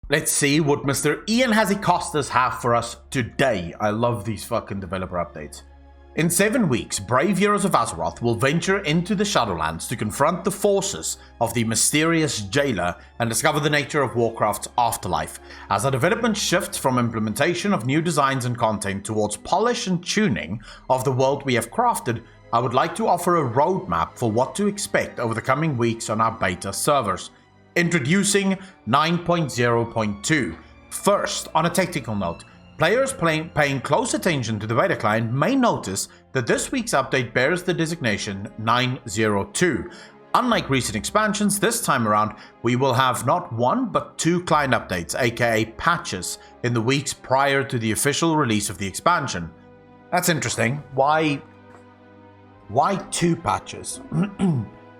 Let's see what Mr. Ian Hazzikostas have for us today. I love these fucking developer updates. In 7 weeks, brave heroes of Azeroth will venture into the Shadowlands to confront the forces of the mysterious jailer and discover the nature of Warcraft's afterlife. As our development shifts from implementation of new designs and content towards polish and tuning of the world we have crafted, I would like to offer a roadmap for what to expect over the coming weeks on our beta servers. Introducing 9.0.2. First, on a technical note, players paying close attention to the beta client may notice that this week's update bears the designation 9.0.2. Unlike recent expansions, this time around, we will have not one but two client updates, aka patches, in the weeks prior to the official release of the expansion. That's interesting. Why two patches?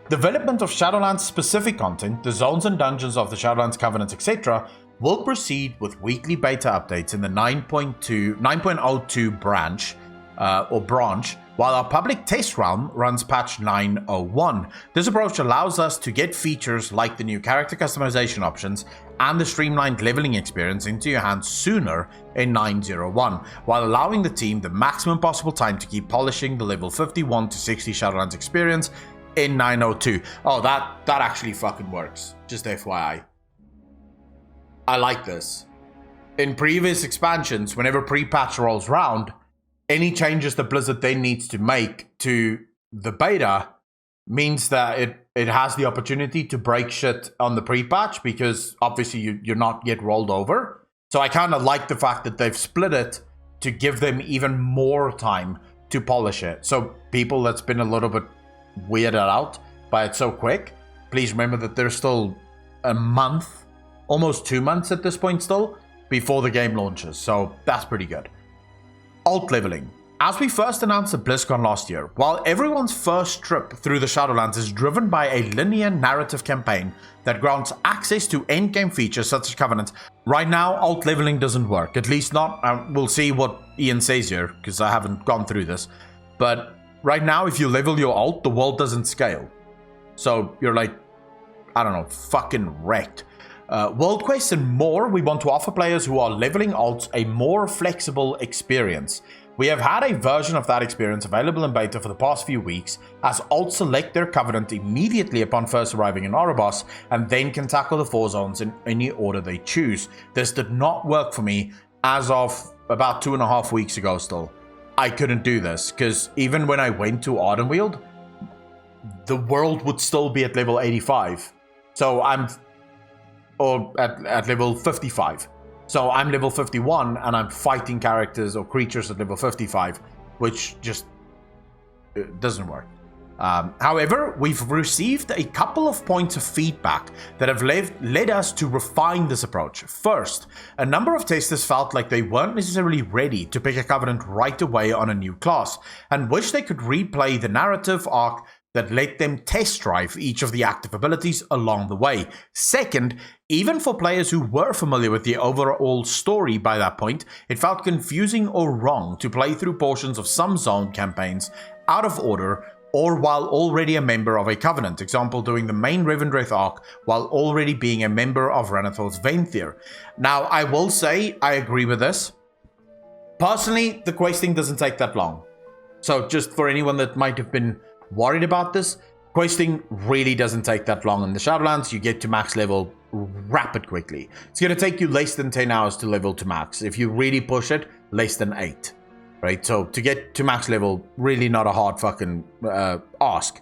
Development of Shadowlands specific content, the zones and dungeons of the Shadowlands Covenant, etc., will proceed with weekly beta updates in the 9.02 branch, while our public test realm runs patch 9.01. This approach allows us to get features like the new character customization options and the streamlined leveling experience into your hands sooner in 9.01, while allowing the team the maximum possible time to keep polishing the level 51 to 60 Shadowlands experience in 9.02. Oh, that actually fucking works. Just FYI. I like this. In previous expansions, whenever pre-patch rolls round, any changes that Blizzard then needs to make to the beta means that it has the opportunity to break shit on the pre-patch because obviously you're not yet rolled over. So I kind of like the fact that they've split it to give them even more time to polish it. So people that's been a little bit weirded out by it so quick, please remember that there's still a month, almost 2 months at this point still, before the game launches, so that's pretty good. Alt leveling. As we first announced at BlizzCon last year, while everyone's first trip through the Shadowlands is driven by a linear narrative campaign that grants access to endgame features such as Covenant, right now alt leveling doesn't work, at least not, we'll see what Ian says here, because I haven't gone through this, but right now, if you level your alt, the world doesn't scale. So you're like, I don't know, fucking wrecked. World quests and more, we want to offer players who are leveling alts a more flexible experience. We have had a version of that experience available in beta for the past few weeks, as alts select their covenant immediately upon first arriving in Erebos, and then can tackle the 4 zones in any order they choose. This did not work for me as of about 2.5 weeks ago still. I couldn't do this, because even when I went to Ardenweald, the world would still be at level 85. So at level 55. So I'm level 51, and I'm fighting characters or creatures at level 55, which just doesn't work. However, we've received a couple of points of feedback that have led us to refine this approach. First, a number of testers felt like they weren't necessarily ready to pick a covenant right away on a new class, and wish they could replay the narrative arc that let them test drive each of the active abilities along the way. Second, even for players who were familiar with the overall story by that point, it felt confusing or wrong to play through portions of some zone campaigns out of order or while already a member of a covenant, example doing the main Revendreth arc while already being a member of Ranathal's Venthyr. Now, I will say I agree with this. Personally, the questing doesn't take that long. So just for anyone that might have been worried about this, questing really doesn't take that long in the Shadowlands. You get to max level rapid quickly. It's going to take you less than 10 hours to level to max. If you really push it, less than 8. Right, so to get to max level, really not a hard fucking ask.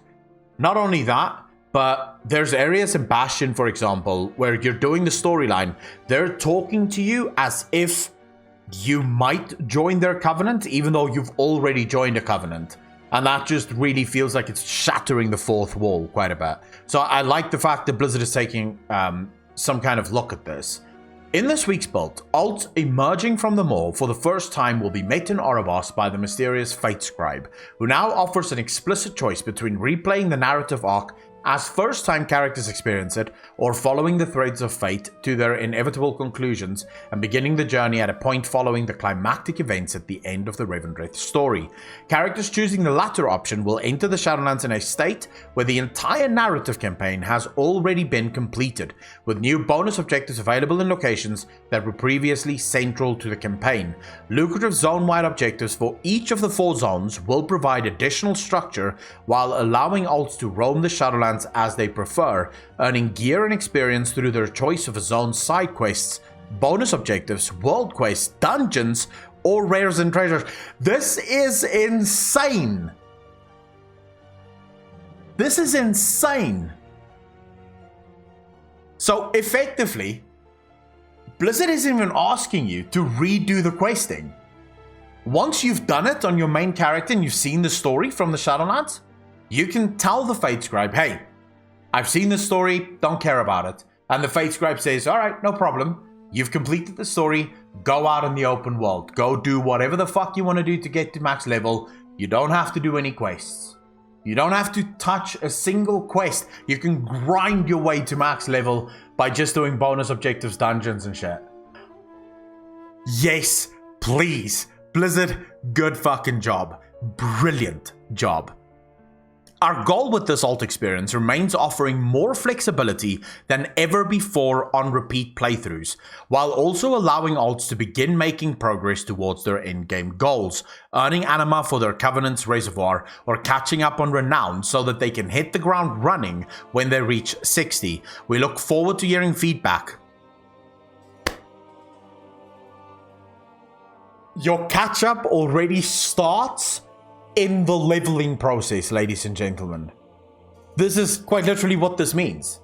Not only that, but there's areas in Bastion, for example, where you're doing the storyline. They're talking to you as if you might join their covenant, even though you've already joined a covenant. And that just really feels like it's shattering the fourth wall quite a bit. So I like the fact that Blizzard is taking some kind of look at this. In this week's build, alts emerging from the maw for the first time will be met in Erebos by the mysterious Fate Scribe, who now offers an explicit choice between replaying the narrative arc as first-time characters experience it, or following the threads of fate to their inevitable conclusions and beginning the journey at a point following the climactic events at the end of the Revendreth story. Characters choosing the latter option will enter the Shadowlands in a state where the entire narrative campaign has already been completed, with new bonus objectives available in locations that were previously central to the campaign. Lucrative zone-wide objectives for each of the 4 zones will provide additional structure while allowing alts to roam the Shadowlands as they prefer, earning gear and experience through their choice of a zone's side quests, bonus objectives, world quests, dungeons, or rares and treasures. This is insane! This is insane! So effectively, Blizzard isn't even asking you to redo the questing. Once you've done it on your main character and you've seen the story from the Shadowlands, you can tell the Fate Scribe, hey, I've seen the story, don't care about it. And the Fate Scribe says, alright, no problem. You've completed the story, go out in the open world. Go do whatever the fuck you want to do to get to max level. You don't have to do any quests. You don't have to touch a single quest. You can grind your way to max level by just doing bonus objectives, dungeons and shit. Yes, please. Blizzard, good fucking job. Brilliant job. Our goal with this alt experience remains offering more flexibility than ever before on repeat playthroughs, while also allowing alts to begin making progress towards their endgame goals, earning anima for their Covenant's Reservoir, or catching up on Renown so that they can hit the ground running when they reach 60. We look forward to hearing feedback. Your catch-up already starts in the leveling process, ladies and gentlemen. This is quite literally what this means.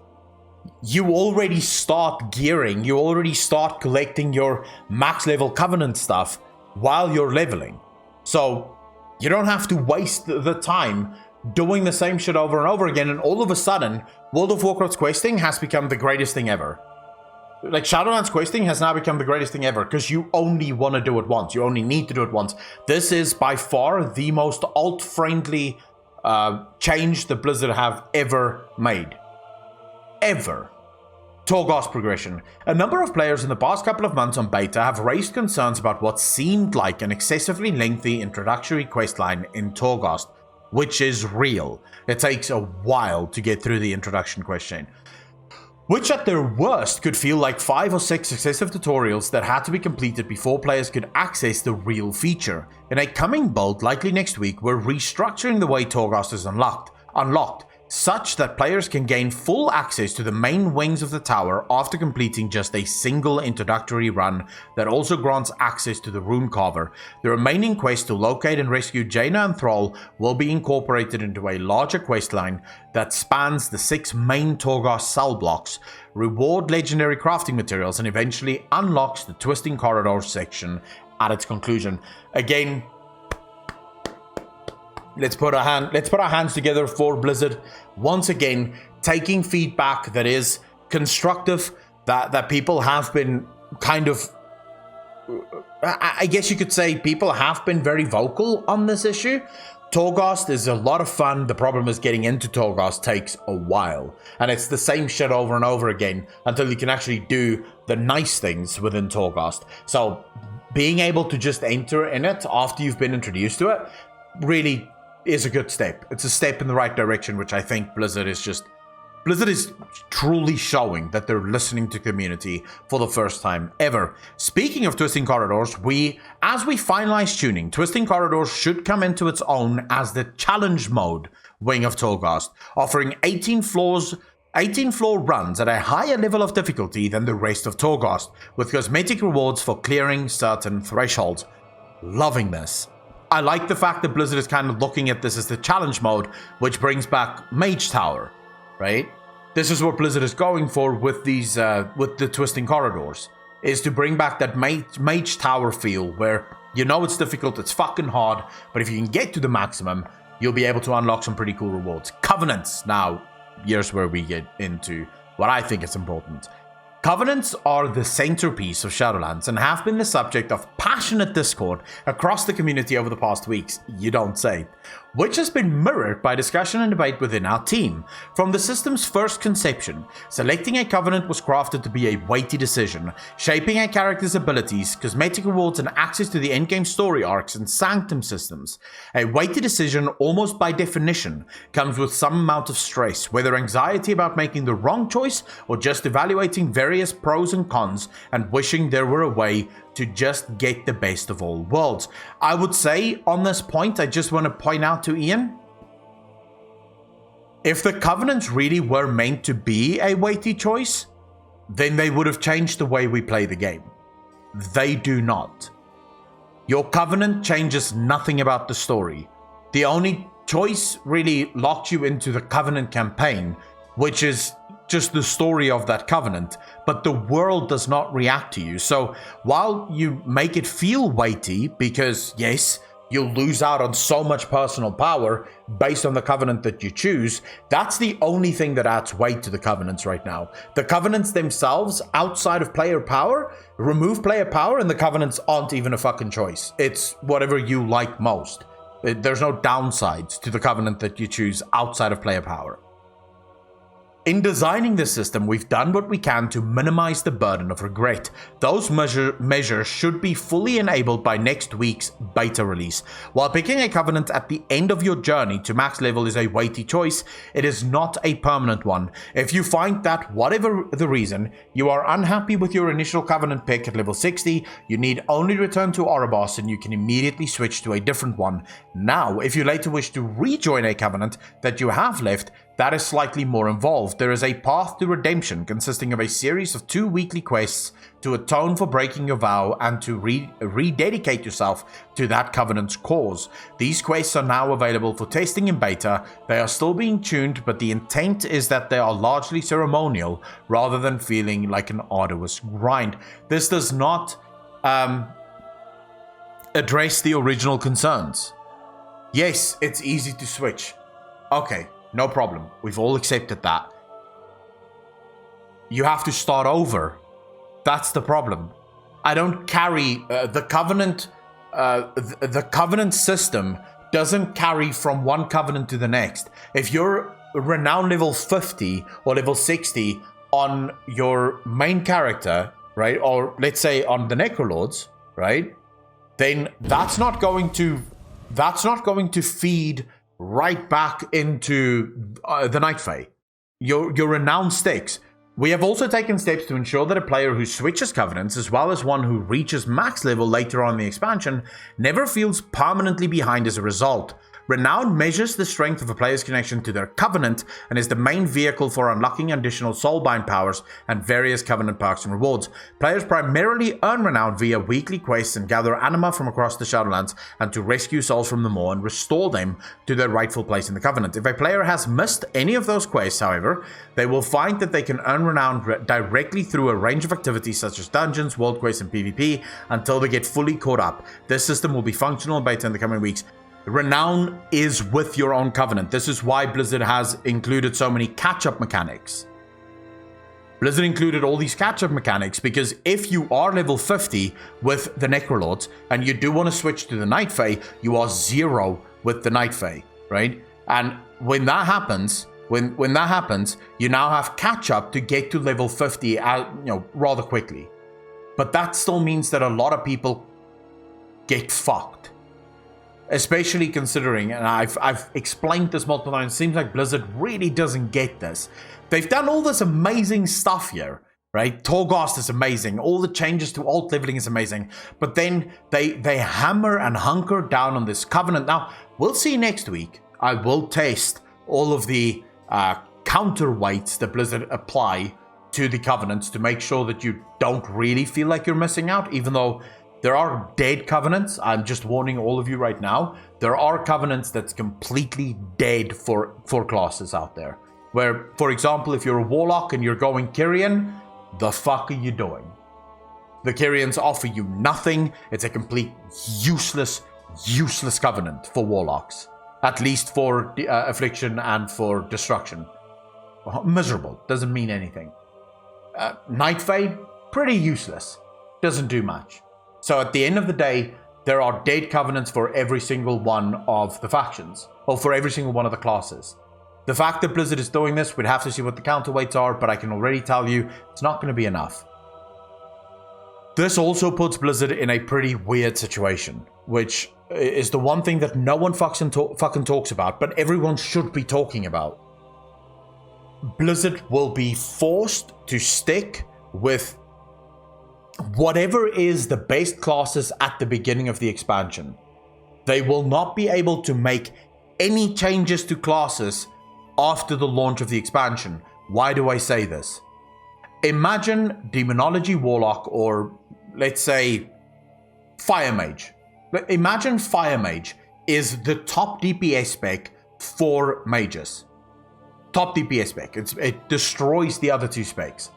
You already start gearing, you already start collecting your max level Covenant stuff while you're leveling. So you don't have to waste the time doing the same shit over and over again, and all of a sudden, World of Warcraft's questing has become the greatest thing ever. Like, Shadowlands questing has now become the greatest thing ever because you only want to do it once. You only need to do it once. This is by far the most alt-friendly change that Blizzard have ever made. Ever. Torghast progression. A number of players in the past couple of months on beta have raised concerns about what seemed like an excessively lengthy introductory questline in Torghast, which is real. It takes a while to get through the introduction quest chain, which at their worst could feel like 5 or 6 successive tutorials that had to be completed before players could access the real feature. In a coming build likely next week, we're restructuring the way Torghast is unlocked, such that players can gain full access to the main wings of the tower after completing just a single introductory run that also grants access to the Rune Carver. The remaining quest to locate and rescue Jaina and Thrall will be incorporated into a larger questline that spans the 6 main Torghast cell blocks, reward legendary crafting materials, and eventually unlocks the Twisting Corridors section at its conclusion. Again, let's put our hands together for Blizzard once again, taking feedback that is constructive, that people have been kind of, I guess you could say people have been very vocal on this issue. Torghast is a lot of fun. The problem is getting into Torghast takes a while, and it's the same shit over and over again until you can actually do the nice things within Torghast. So being able to just enter in it after you've been introduced to it really is a good step. It's a step in the right direction, which I think Blizzard is truly showing that they're listening to community for the first time ever. Speaking of Twisting Corridors, as we finalize tuning, Twisting Corridors should come into its own as the challenge mode wing of Torghast, offering 18 floor runs at a higher level of difficulty than the rest of Torghast, with cosmetic rewards for clearing certain thresholds. Loving this. I like the fact that Blizzard is kind of looking at this as the challenge mode, which brings back Mage Tower, right? This is what Blizzard is going for with these, with the Twisting Corridors, is to bring back that Mage Tower feel where you know it's difficult, it's fucking hard, but if you can get to the maximum, you'll be able to unlock some pretty cool rewards. Covenants. Now, here's where we get into what I think is important. Covenants are the centerpiece of Shadowlands and have been the subject of passionate discord across the community over the past weeks, you don't say. which has been mirrored by discussion and debate within our team. From the system's first conception, selecting a covenant was crafted to be a weighty decision, shaping a character's abilities, cosmetic rewards, and access to the endgame story arcs and sanctum systems. A weighty decision, almost by definition, comes with some amount of stress, whether anxiety about making the wrong choice or just evaluating various pros and cons and wishing there were a way to just get the best of all worlds. I would say on this point, I just want to point out to Ian, if the covenants really were meant to be a weighty choice, then they would have changed the way we play the game. They do not. Your covenant changes nothing about the story. The only choice really locked you into the covenant campaign, which is just the story of that covenant, but the world does not react to you. So while you make it feel weighty, because yes, you'll lose out on so much personal power based on the covenant that you choose, that's the only thing that adds weight to the covenants right now. The covenants themselves, outside of player power, remove player power, and the covenants aren't even a fucking choice. It's whatever you like most. There's no downsides to the covenant that you choose outside of player power. In designing this system, we've done what we can to minimize the burden of regret. Those measures should be fully enabled by next week's beta release. While picking a covenant at the end of your journey to max level is a weighty choice, it is not a permanent one. If you find that, whatever the reason, you are unhappy with your initial covenant pick at level 60, you need only return to Oribos and you can immediately switch to a different one. Now, if you later wish to rejoin a covenant that you have left, that is slightly more involved. There is a path to redemption consisting of a series of 2 weekly quests to atone for breaking your vow and to rededicate yourself to that covenant's cause. These quests are now available for testing in beta. They are still being tuned, but the intent is that they are largely ceremonial rather than feeling like an arduous grind. This does not address the original concerns. Yes, it's easy to switch. Okay. No problem. We've all accepted that. You have to start over. That's the problem. I don't carry the covenant. The covenant system doesn't carry from one covenant to the next. If you're Renown level 50 or level 60 on your main character, right, or let's say on the Necrolords, right, then that's not going to feed right back into the Night Fae. Your renowned stakes. We have also taken steps to ensure that a player who switches covenants, as well as one who reaches max level later on in the expansion, never feels permanently behind as a result. Renown measures the strength of a player's connection to their covenant and is the main vehicle for unlocking additional soulbind powers and various covenant perks and rewards. Players primarily earn Renown via weekly quests and gather anima from across the Shadowlands and to rescue souls from the maw and restore them to their rightful place in the covenant. If a player has missed any of those quests, however, they will find that they can earn Renown directly through a range of activities such as dungeons, world quests, and PvP until they get fully caught up. This system will be functional in beta in the coming weeks. Renown is with your own covenant. This is why Blizzard has included so many catch-up mechanics. Blizzard included all these catch-up mechanics because if you are level 50 with the Necrolords and you do want to switch to the Night Fae, you are 0 with the Night Fae, right? And when that happens, when that happens, you now have catch-up to get to level 50, rather quickly. But that still means that a lot of people get fucked. Especially considering, and I've explained this multiple times, it seems like Blizzard really doesn't get this. They've done all this amazing stuff here, right? Torghast is amazing. All the changes to alt leveling is amazing. But then they hammer and hunker down on this covenant. Now, we'll see next week. I will test all of the counterweights that Blizzard apply to the covenants to make sure that you don't really feel like you're missing out, even though there are dead covenants. I'm just warning all of you right now. There are covenants that's completely dead for classes out there. Where, for example, if you're a warlock and you're going Kyrian, the fuck are you doing? The Kyrians offer you nothing. It's a complete useless covenant for warlocks. At least for affliction and for destruction. Miserable. Doesn't mean anything. Night Fae, pretty useless. Doesn't do much. So at the end of the day, there are dead covenants for every single one of the factions, or for every single one of the classes. The fact that Blizzard is doing this, we'd have to see what the counterweights are, but I can already tell you it's not going to be enough. This also puts Blizzard in a pretty weird situation, which is the one thing that no one fucking talks about, but everyone should be talking about. Blizzard will be forced to stick with whatever is the base classes at the beginning of the expansion. They will not be able to make any changes to classes after the launch of the expansion. Why do I say this? Imagine Demonology Warlock, or let's say Fire Mage. Imagine Fire Mage is the top DPS spec for mages. Top DPS spec. It destroys the other two specs.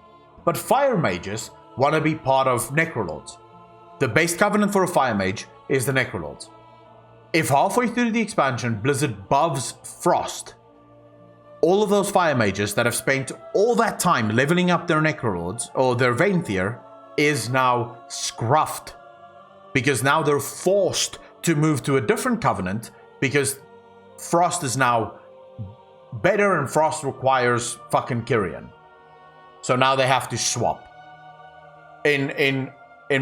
But Fire Mages want to be part of Necrolords. The base covenant for a Fire Mage is the Necrolords. If halfway through the expansion Blizzard buffs Frost, all of those Fire Mages that have spent all that time leveling up their Necrolords or their Vaintier is now scruffed. Because now they're forced to move to a different covenant because Frost is now better and Frost requires fucking Kyrian. So now they have to swap. In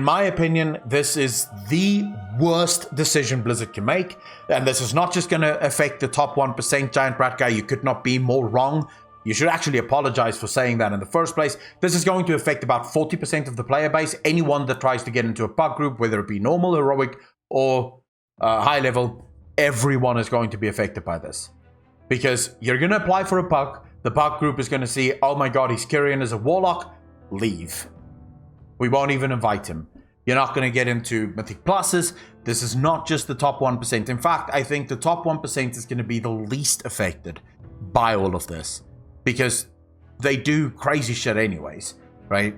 my opinion, this is the worst decision Blizzard can make. And this is not just going to affect the top 1%. Giant Rat Guy, you could not be more wrong. You should actually apologize for saying that in the first place. This is going to affect about 40% of the player base. Anyone that tries to get into a pug group, whether it be normal, heroic, or high level, everyone is going to be affected by this. Because you're going to apply for a pug. The pug group is going to see, oh my god, he's Kyrian as a warlock. Leave. We won't even invite him. You're not going to get into Mythic Pluses. This is not just the top 1%. In fact, I think the top 1% is going to be the least affected by all of this. Because they do crazy shit anyways, right?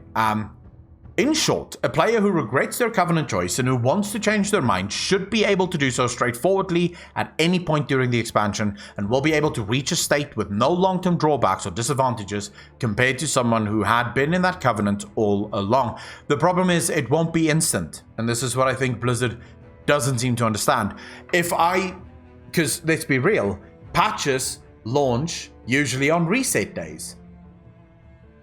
In short, a player who regrets their Covenant choice and who wants to change their mind should be able to do so straightforwardly at any point during the expansion and will be able to reach a state with no long-term drawbacks or disadvantages compared to someone who had been in that Covenant all along. The problem is it won't be instant, and this is what I think Blizzard doesn't seem to understand. Because let's be real, patches launch usually on reset days.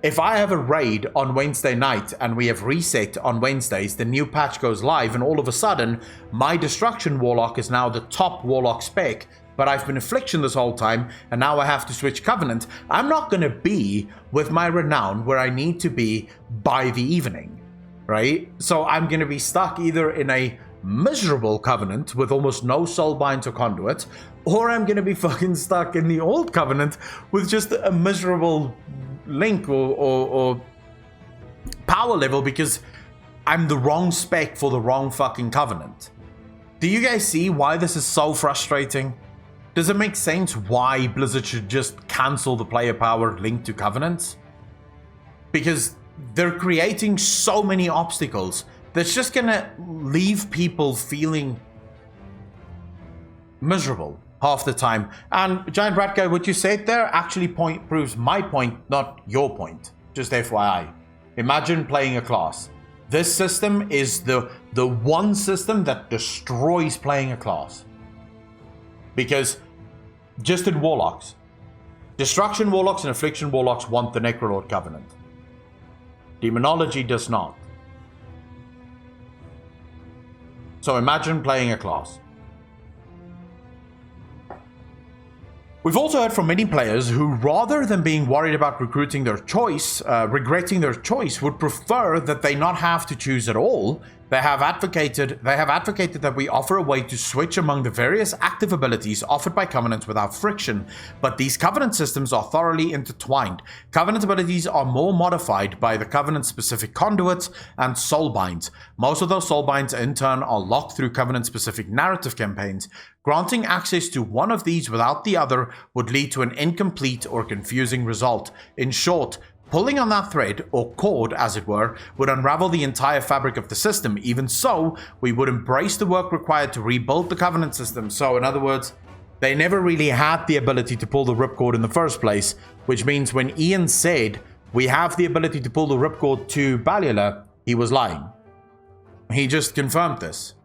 If I have a raid on Wednesday night and we have reset on Wednesdays, the new patch goes live and all of a sudden my Destruction Warlock is now the top Warlock spec, but I've been Affliction this whole time and now I have to switch Covenant. I'm not going to be with my Renown where I need to be by the evening, right? So I'm going to be stuck either in a miserable Covenant with almost no Soulbinds or Conduits, or I'm going to be fucking stuck in the old Covenant with just a miserable Link or power level because I'm the wrong spec for the wrong fucking Covenant. Do you guys see why this is so frustrating? Does it make sense why Blizzard should just cancel the player power linked to Covenants? Because they're creating so many obstacles that's just gonna leave people feeling miserable half the time. And Giant Rat Guy, what you said there actually proves my point, not your point. Just FYI. Imagine playing a class. This system is the one system that destroys playing a class. Because just in Warlocks, Destruction Warlocks and Affliction Warlocks want the Necrolord Covenant. Demonology does not. So imagine playing a class. We've also heard from many players who, rather than being worried about regretting their choice, would prefer that they not have to choose at all. They have advocated that we offer a way to switch among the various active abilities offered by Covenants without friction, but these Covenant systems are thoroughly intertwined. Covenant abilities are more modified by the Covenant-specific conduits and soulbinds. Most of those soulbinds, in turn, are locked through Covenant-specific narrative campaigns. Granting access to one of these without the other would lead to an incomplete or confusing result. In short, pulling on that thread, or cord as it were, would unravel the entire fabric of the system. Even so, we would embrace the work required to rebuild the Covenant system. So in other words, they never really had the ability to pull the ripcord in the first place, which means when Ian said, we have the ability to pull the ripcord to Balula, he was lying. He just confirmed this.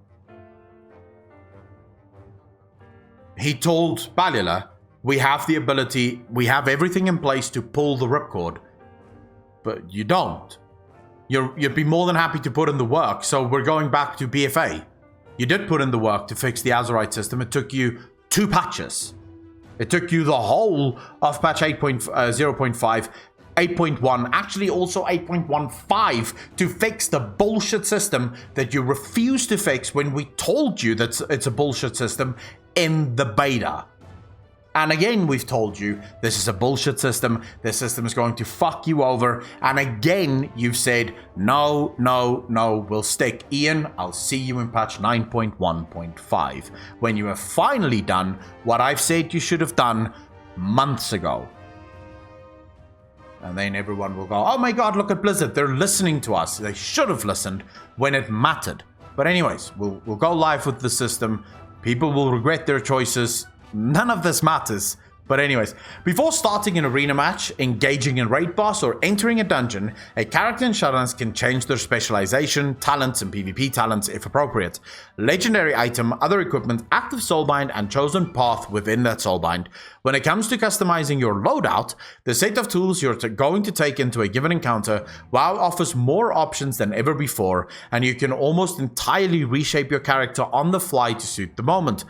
he told Balula, we have the ability, we have everything in place to pull the ripcord, but you don't. You'd be more than happy to put in the work, so we're going back to BFA. You did put in the work to fix the Azerite system. It took you 2 patches. It took you the whole of patch 8.0.5, 8.1, actually also 8.15 to fix the bullshit system that you refused to fix when we told you that it's a bullshit system in the beta. And again, we've told you this is a bullshit system. This system is going to fuck you over. And again, you've said, no, no, no, we'll stick. Ian, I'll see you in patch 9.1.5. When you have finally done what I've said you should have done months ago. And then everyone will go, oh my god, look at Blizzard. They're listening to us. They should have listened when it mattered. But anyways, we'll go live with the system. People will regret their choices. None of this matters. But anyways, before starting an arena match, engaging in raid boss, or entering a dungeon, a character in Shadowlands can change their specialization, talents, and PvP talents if appropriate. Legendary item, other equipment, active soulbind, and chosen path within that soulbind. When it comes to customizing your loadout, the set of tools you're going to take into a given encounter, WoW offers more options than ever before, and you can almost entirely reshape your character on the fly to suit the moment.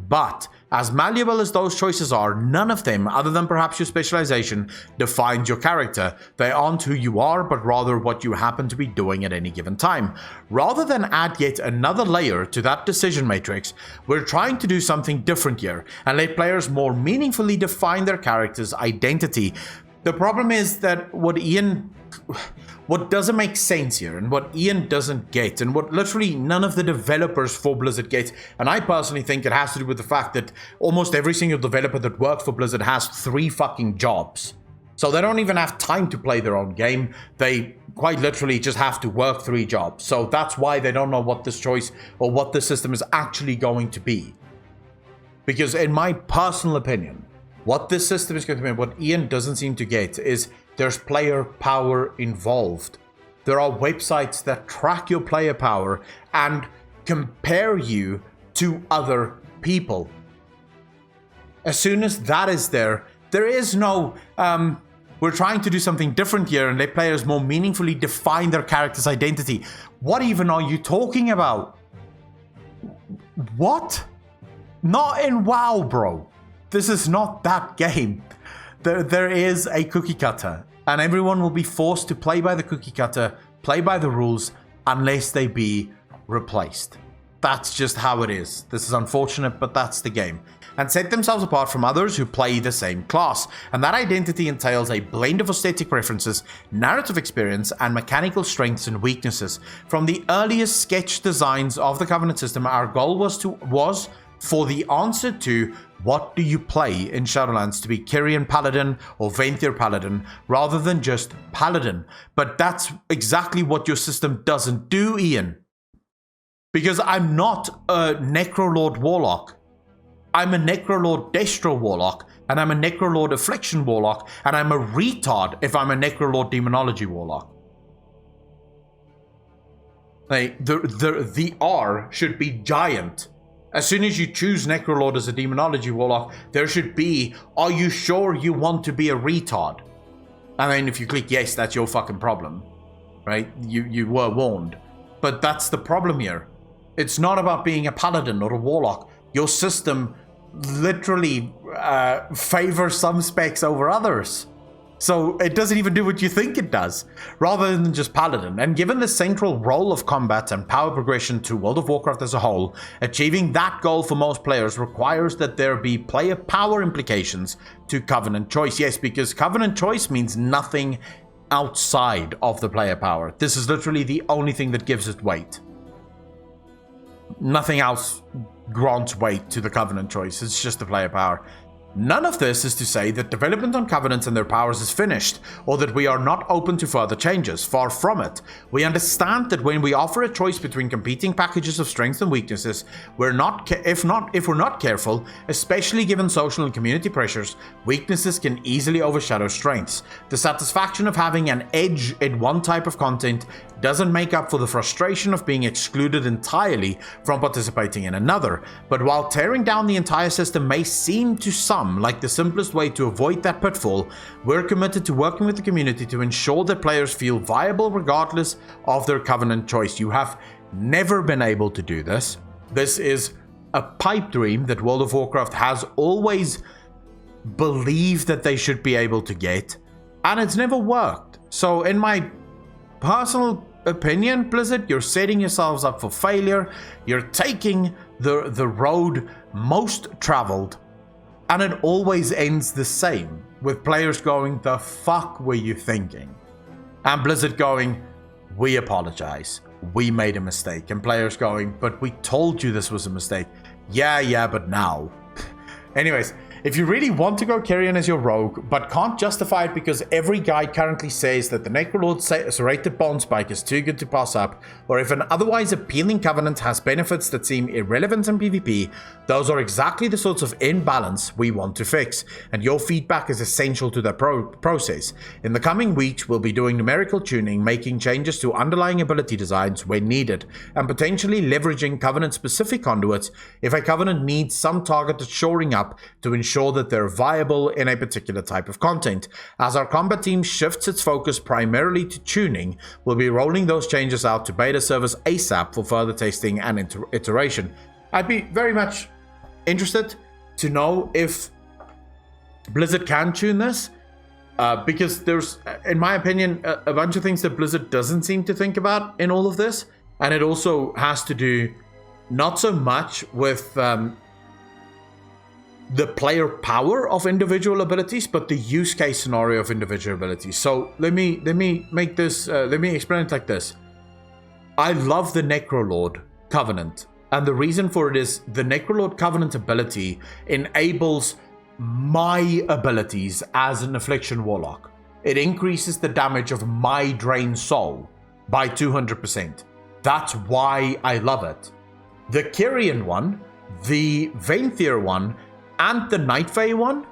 But as malleable as those choices are, none of them, other than perhaps your specialization, defines your character. They aren't who you are, but rather what you happen to be doing at any given time. Rather than add yet another layer to that decision matrix, we're trying to do something different here and let players more meaningfully define their character's identity. The problem is that what doesn't make sense here, and what Ian doesn't get, and what literally none of the developers for Blizzard get, and I personally think it has to do with the fact that almost every single developer that works for Blizzard has 3 fucking jobs. So they don't even have time to play their own game. They quite literally just have to work 3 jobs. So that's why they don't know what this choice or what this system is actually going to be. Because in my personal opinion, what this system is going to be, what Ian doesn't seem to get, is there's player power involved. There are websites that track your player power and compare you to other people. As soon as that is there is no, we're trying to do something different here and let players more meaningfully define their character's identity. What even are you talking about? What? Not in WoW, bro. This is not that game. There is a cookie cutter, and everyone will be forced to play by the cookie cutter, play by the rules, unless they be replaced. That's just how it is. This is unfortunate, but that's the game. And set themselves apart from others who play the same class. And that identity entails a blend of aesthetic preferences, narrative experience, and mechanical strengths and weaknesses. From the earliest sketch designs of the Covenant system, our goal was for the answer to what do you play in Shadowlands to be Kyrian Paladin or Venthyr Paladin rather than just Paladin. But that's exactly what your system doesn't do, Ian. Because I'm not a Necrolord Warlock. I'm a Necrolord Destro Warlock, and I'm a Necrolord Affliction Warlock, and I'm a retard if I'm a Necrolord Demonology Warlock. Like, the R should be giant. As soon as you choose Necrolord as a Demonology Warlock, there should be, are you sure you want to be a retard? And then if you click yes, that's your fucking problem. Right? You were warned. But that's the problem here. It's not about being a Paladin or a Warlock. Your system literally favors some specs over others. So it doesn't even do what you think it does, rather than just Paladin. And given the central role of combat and power progression to World of Warcraft as a whole, achieving that goal for most players requires that there be player power implications to Covenant choice. Yes, because Covenant choice means nothing outside of the player power. This is literally the only thing that gives it weight. Nothing else grants weight to the Covenant choice. It's just the player power. None of this is to say that development on Covenant and their powers is finished, or that we are not open to further changes. Far from it. We understand that when we offer a choice between competing packages of strengths and weaknesses, if we're not careful, especially given social and community pressures, weaknesses can easily overshadow strengths. The satisfaction of having an edge in one type of content doesn't make up for the frustration of being excluded entirely from participating in another. But while tearing down the entire system may seem to some like the simplest way to avoid that pitfall, we're committed to working with the community to ensure that players feel viable regardless of their Covenant choice. You have never been able to do this. This is a pipe dream that World of Warcraft has always believed that they should be able to get, and it's never worked. So in my personal opinion, Blizzard, you're setting yourselves up for failure. You're taking the road most traveled, and it always ends the same, with players going, "The fuck were you thinking?" And Blizzard going, "We apologize. We made a mistake." And players going, "But we told you this was a mistake." Yeah, but now. Anyways, if you really want to go Carrion as your rogue, but can't justify it because every guide currently says that the Necrolord's rated bond spike is too good to pass up, or if an otherwise appealing Covenant has benefits that seem irrelevant in PvP, those are exactly the sorts of imbalance we want to fix, and your feedback is essential to that process. In the coming weeks, we'll be doing numerical tuning, making changes to underlying ability designs when needed, and potentially leveraging Covenant-specific conduits if a Covenant needs some targeted shoring up to ensure that they're viable in a particular type of content. As our combat team shifts its focus primarily to tuning, we'll be rolling those changes out to beta servers ASAP for further testing and iteration. I'd be very much interested to know if Blizzard can tune this, because there's, in my opinion, a bunch of things that Blizzard doesn't seem to think about in all of this, and it also has to do not so much with the player power of individual abilities, but the use case scenario of individual abilities. So let me make this, let me explain it like this. I love the Necrolord Covenant, and the reason for it is the Necrolord Covenant ability enables my abilities as an Affliction Warlock. It increases the damage of my Drained Soul by 200%. That's why I love it. The Kyrian one, the Vainthier one, and the Night Fae one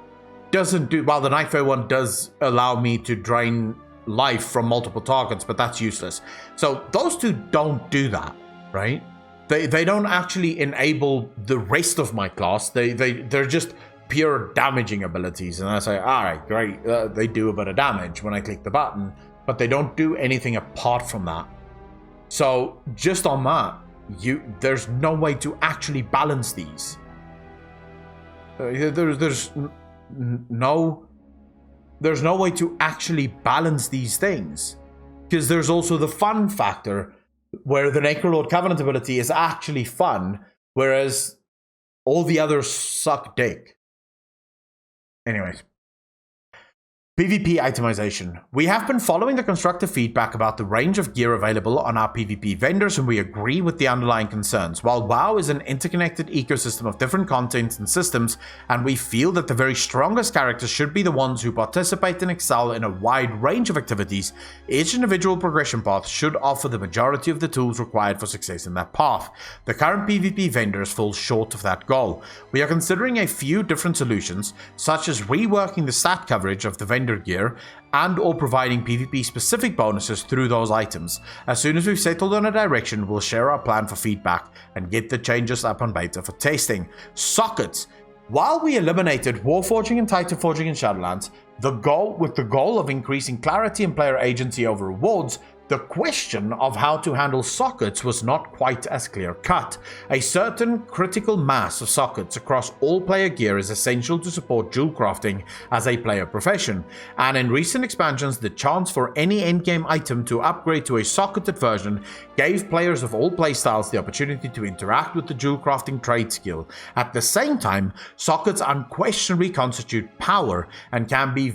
doesn't do, well, the Night Fae one does allow me to drain life from multiple targets, but that's useless. So those two don't do that, right? They don't actually enable the rest of my class. They're just pure damaging abilities. And I say, all right, great. They do a bit of damage when I click the button, but they don't do anything apart from that. So just on that, there's no way to actually balance these. There's no way to actually balance these things, because there's also the fun factor where the Necrolord Covenant ability is actually fun, whereas all the others suck dick. Anyways, PvP itemization. We have been following the constructive feedback about the range of gear available on our PvP vendors, and we agree with the underlying concerns. While WoW is an interconnected ecosystem of different contents and systems, and we feel that the very strongest characters should be the ones who participate and excel in a wide range of activities, each individual progression path should offer the majority of the tools required for success in that path. The current PvP vendors fall short of that goal. We are considering a few different solutions, such as reworking the stat coverage of the vendor gear and or providing PvP specific bonuses through those items. As soon as we've settled on a direction, we'll share our plan for feedback and get the changes up on beta for testing. Sockets. While we eliminated Warforging and Titan Forging in Shadowlands, with the goal of increasing clarity and player agency over rewards, the question of how to handle sockets was not quite as clear cut. A certain critical mass of sockets across all player gear is essential to support jewel crafting as a player profession, and in recent expansions, the chance for any endgame item to upgrade to a socketed version gave players of all playstyles the opportunity to interact with the jewel crafting trade skill. At the same time, sockets unquestionably constitute power and can be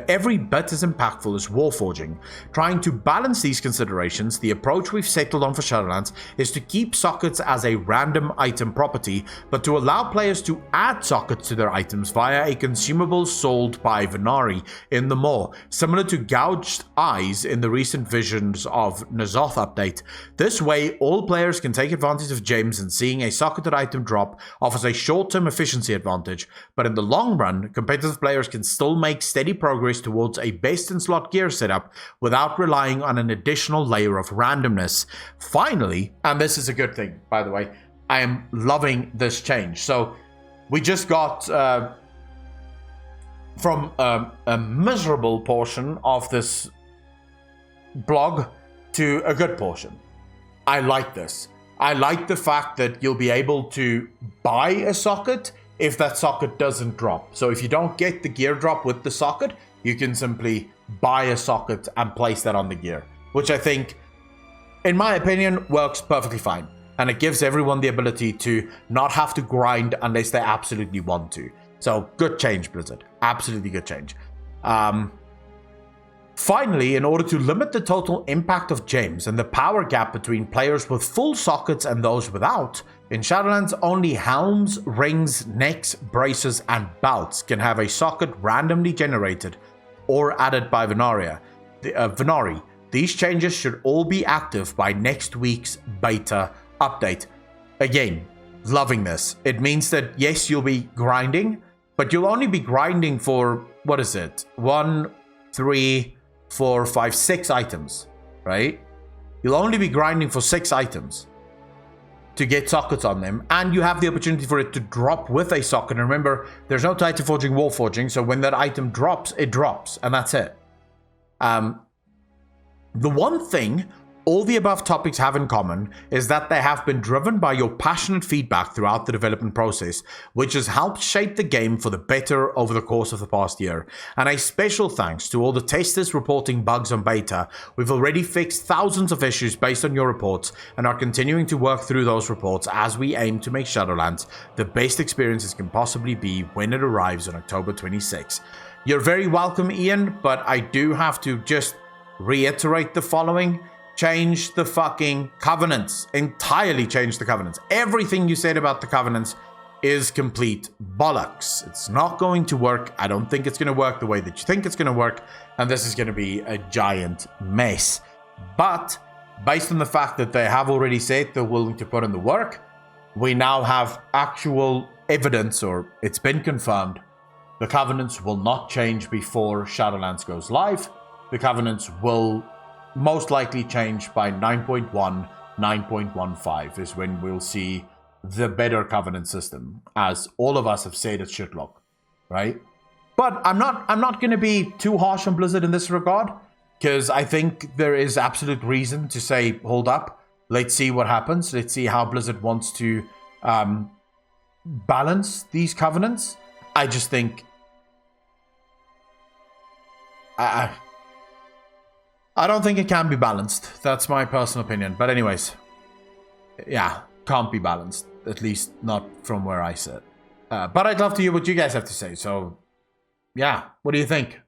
every bit as impactful as Warforging. Trying to balance balance these considerations, the approach we've settled on for Shadowlands is to keep sockets as a random item property, but to allow players to add sockets to their items via a consumable sold by Venari in the mall, similar to gouged eyes in the recent Visions of N'Zoth update. This way, all players can take advantage of gems, and seeing a socketed item drop offers a short-term efficiency advantage, but in the long run, competitive players can still make steady progress towards a best-in-slot gear setup without relying on an additional layer of randomness. Finally, and this is a good thing, by the way, I am loving this change. So, we just got from a miserable portion of this blog to a good portion. I like this. I like the fact that you'll be able to buy a socket if that socket doesn't drop. So if you don't get the gear drop with the socket, you can simply buy a socket and place that on the gear, which I think, in my opinion, works perfectly fine. And it gives everyone the ability to not have to grind unless they absolutely want to. So good change, Blizzard. Absolutely good change. Finally, in order to limit the total impact of gems and the power gap between players with full sockets and those without, in Shadowlands only helms, rings, necks, braces, and belts can have a socket randomly generated or added by Venari. These changes should all be active by next week's beta update. Again, loving this. It means that yes, you'll be grinding, but you'll only be grinding for, what is it? 1, 3, 4, 5, 6 items, right? You'll only be grinding for 6 items to get sockets on them, and you have the opportunity for it to drop with a socket. And remember, there's no Titan Forging, Wall Forging, so when that item drops, it drops, and that's it. The one thing all the above topics have in common is that they have been driven by your passionate feedback throughout the development process, which has helped shape the game for the better over the course of the past year. And a special thanks to all the testers reporting bugs on beta. We've already fixed thousands of issues based on your reports and are continuing to work through those reports as we aim to make Shadowlands the best experience it can possibly be when it arrives on October 26. You're very welcome, Ian, but I do have to just reiterate the following. Change the fucking covenants. Entirely change the covenants. Everything you said about the covenants is complete bollocks. It's not going to work. I don't think it's going to work the way that you think it's going to work. And this is going to be a giant mess. But based on the fact that they have already said they're willing to put in the work, we now have actual evidence, or it's been confirmed. The covenants will not change before Shadowlands goes live. The covenants will most likely change by 9.1, 9.15 is when we'll see the better covenant system, as all of us have said it should look, right? But I'm not going to be too harsh on Blizzard in this regard, because I think there is absolute reason to say, hold up, let's see what happens. Let's see how Blizzard wants to balance these covenants. I just think I don't think it can be balanced. That's my personal opinion. But anyways, yeah, can't be balanced. At least not from where I sit. But I'd love to hear what you guys have to say. So, yeah, what do you think?